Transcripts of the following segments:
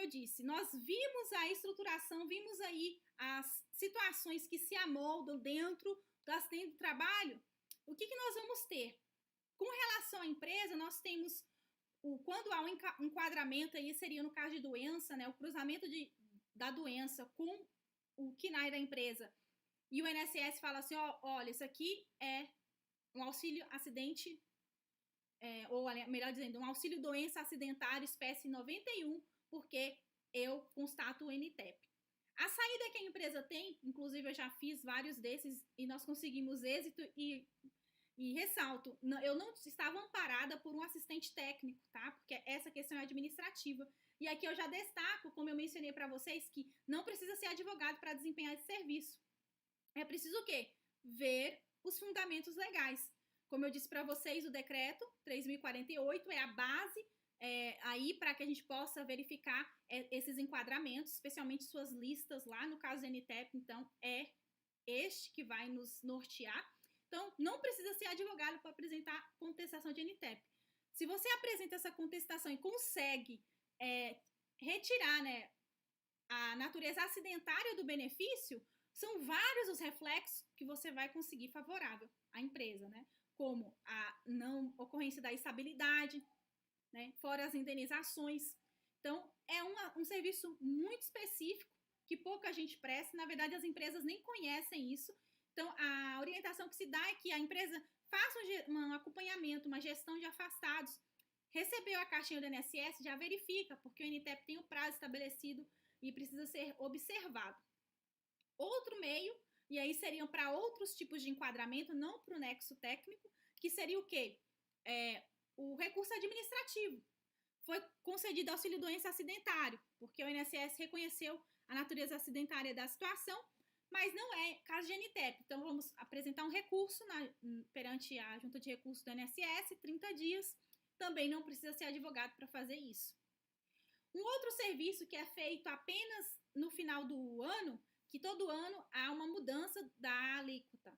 disse, nós vimos a estruturação, vimos aí as situações que se amoldam dentro do acidente do trabalho. O que nós vamos ter? Com relação à empresa, nós temos, quando há um enquadramento, aí seria no caso de doença, né, o cruzamento da doença com o KNAI da empresa, e o INSS fala assim, ó, olha, isso aqui é um auxílio acidente, ou melhor dizendo, um auxílio doença acidentário espécie 91, porque eu constato o NTEP. A saída que a empresa tem, inclusive eu já fiz vários desses e nós conseguimos êxito e ressalto, eu não estava amparada por um assistente técnico, tá? Porque essa questão é administrativa. E aqui eu já destaco, como eu mencionei para vocês, que não precisa ser advogado para desempenhar esse serviço. É preciso o quê? Ver os fundamentos legais. Como eu disse para vocês, o decreto 3.048 é a base aí para que a gente possa verificar esses enquadramentos, especialmente suas listas lá, no caso do NTEP, então é este que vai nos nortear. Então, não precisa ser advogado para apresentar contestação de NTEP. Se você apresenta essa contestação e consegue retirar, né, a natureza acidentária do benefício, são vários os reflexos que você vai conseguir favorável à empresa, né? Como a não ocorrência da estabilidade, né? Fora as indenizações. Então, é um serviço muito específico que pouca gente presta. Na verdade, as empresas nem conhecem isso. Então, a orientação que se dá é que a empresa faça um acompanhamento, uma gestão de afastados. Recebeu a caixinha do INSS, já verifica, porque o NTEP tem o prazo estabelecido e precisa ser observado. Outro meio, e aí seriam para outros tipos de enquadramento, não para o nexo técnico, que seria o quê? O recurso administrativo. Foi concedido auxílio doença acidentário, porque o INSS reconheceu a natureza acidentária da situação, mas não é caso de NTEP. Então, vamos apresentar um recurso perante a junta de recursos do INSS, 30 dias. Também não precisa ser advogado para fazer isso. Um outro serviço que é feito apenas no final do ano, que todo ano há uma mudança da alíquota,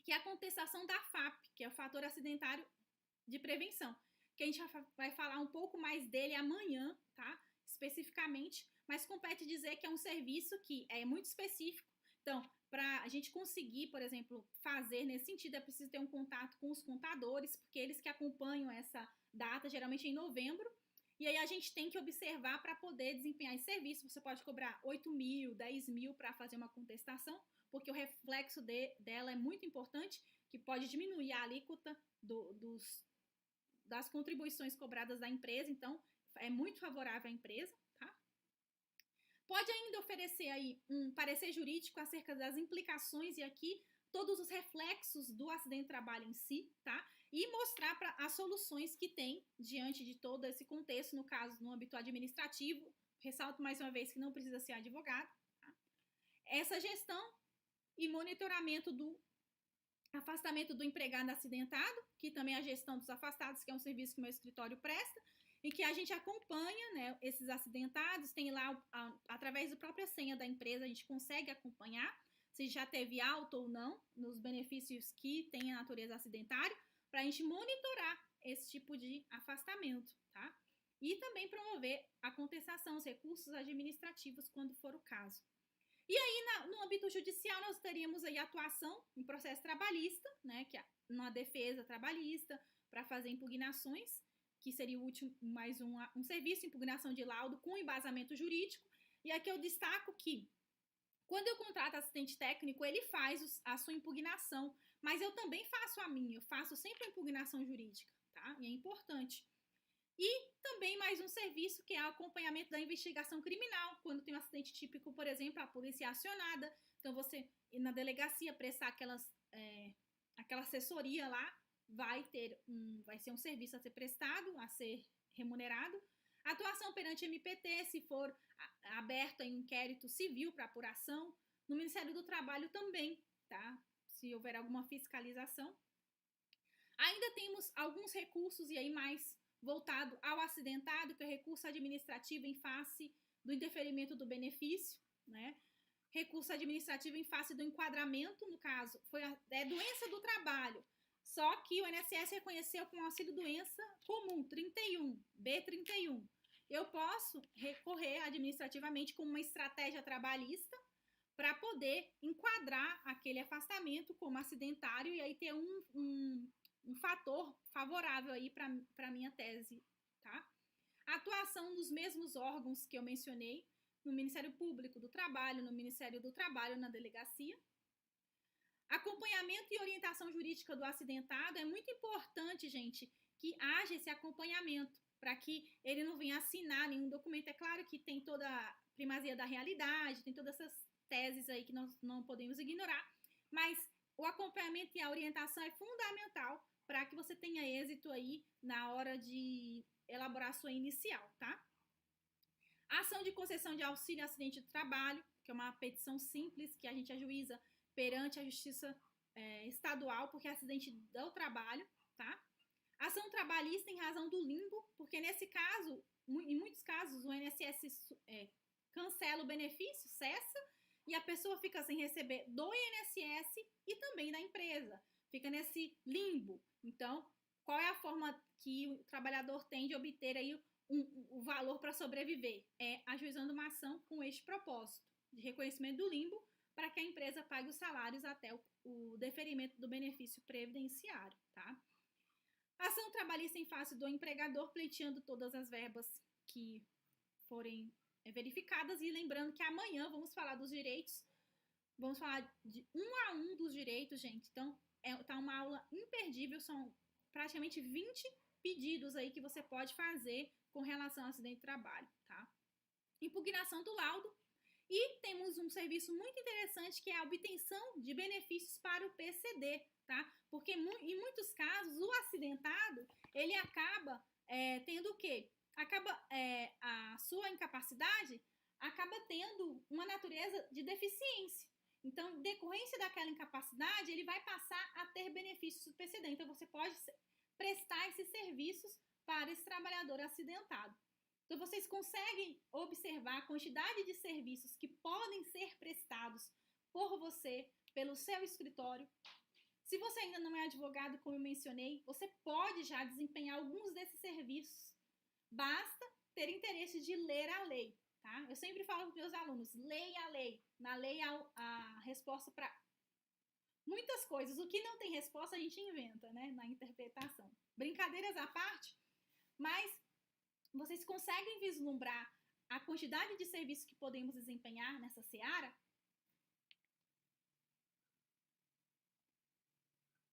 que é a contestação da FAP, que é o fator acidentário de prevenção, que a gente vai falar um pouco mais dele amanhã, tá? Especificamente, mas compete dizer que é um serviço que é muito específico. Então, para a gente conseguir, por exemplo, fazer nesse sentido, é preciso ter um contato com os contadores, porque eles que acompanham essa data, geralmente em novembro, e aí a gente tem que observar para poder desempenhar esse serviço. Você pode cobrar 8 mil, 10 mil para fazer uma contestação, porque o reflexo dela é muito importante, que pode diminuir a alíquota das contribuições cobradas da empresa, então é muito favorável à empresa, tá? Pode ainda oferecer aí um parecer jurídico acerca das implicações, e aqui todos os reflexos do acidente de trabalho em si, tá? E mostrar as soluções que tem diante de todo esse contexto, no caso, no âmbito administrativo. Ressalto mais uma vez que não precisa ser advogado, tá? Essa gestão e monitoramento do afastamento do empregado acidentado, que também é a gestão dos afastados, que é um serviço que o meu escritório presta, e que a gente acompanha, né, esses acidentados, tem lá, através da própria senha da empresa, a gente consegue acompanhar se já teve alta ou não nos benefícios que tem a natureza acidentária, para a gente monitorar esse tipo de afastamento, tá? E também promover a contestação, os recursos administrativos, quando for o caso. E aí, no âmbito judicial, nós teríamos aí atuação em processo trabalhista, né, que é uma defesa trabalhista, para fazer impugnações, que seria o último, mais um serviço de impugnação de laudo com embasamento jurídico. E aqui eu destaco que, quando eu contrato assistente técnico, ele faz a sua impugnação, mas eu também faço a minha, eu faço sempre a impugnação jurídica, tá? E é importante. E também mais um serviço que é o acompanhamento da investigação criminal, quando tem um acidente típico, por exemplo, a polícia é acionada, então você, na delegacia, prestar aquela assessoria lá, vai ser um serviço a ser prestado, a ser remunerado. Atuação perante MPT, se for aberto em inquérito civil para apuração. No Ministério do Trabalho também, tá? Se houver alguma fiscalização. Ainda temos alguns recursos, e aí mais voltado ao acidentado, que é recurso administrativo em face do indeferimento do benefício, né? Recurso administrativo em face do enquadramento, no caso, foi doença do trabalho. Só que o INSS reconheceu com auxílio doença comum, 31, B31. eu posso recorrer administrativamente com uma estratégia trabalhista para poder enquadrar aquele afastamento como acidentário e aí ter um fator favorável aí para a minha tese, tá? A atuação nos mesmos órgãos que eu mencionei, no Ministério Público do Trabalho, no Ministério do Trabalho, na delegacia. Acompanhamento e orientação jurídica do acidentado, é muito importante, gente, que haja esse acompanhamento, para que ele não venha assinar nenhum documento. É claro que tem toda a primazia da realidade, tem todas essas teses aí que nós não podemos ignorar, mas o acompanhamento e a orientação é fundamental para que você tenha êxito aí na hora de elaborar a sua inicial, tá? Ação de concessão de auxílio acidente do trabalho, que é uma petição simples que a gente ajuiza perante a Justiça Estadual, porque é acidente do trabalho, tá? Ação trabalhista em razão do limbo, porque nesse caso, em muitos casos, o INSS cancela o benefício, cessa, e a pessoa fica sem receber do INSS e também da empresa. Fica nesse limbo. Então, qual é a forma que o trabalhador tem de obter aí o valor para sobreviver? É ajuizando uma ação com este propósito, de reconhecimento do limbo, para que a empresa pague os salários até o deferimento do benefício previdenciário, tá? Ação trabalhista em face do empregador, pleiteando todas as verbas que forem verificadas. E lembrando que amanhã vamos falar dos direitos, vamos falar de um a um dos direitos, gente. Então, tá uma aula imperdível, são praticamente 20 pedidos aí que você pode fazer com relação ao acidente de trabalho, tá? Impugnação do laudo. E temos um serviço muito interessante que é a obtenção de benefícios para o PCD, tá? Porque em muitos casos o acidentado, ele acaba tendo o quê? A sua incapacidade acaba tendo uma natureza de deficiência. Então, decorrência daquela incapacidade, ele vai passar a ter benefícios do PCD. Então, você pode prestar esses serviços para esse trabalhador acidentado. Então, vocês conseguem observar a quantidade de serviços que podem ser prestados por você, pelo seu escritório. Se você ainda não é advogado, como eu mencionei, você pode já desempenhar alguns desses serviços. Basta ter interesse de ler a lei, tá? Eu sempre falo para os meus alunos, leia a lei. Na lei há a resposta para muitas coisas. O que não tem resposta a gente inventa, né? Na interpretação. Brincadeiras à parte, mas vocês conseguem vislumbrar a quantidade de serviços que podemos desempenhar nessa seara?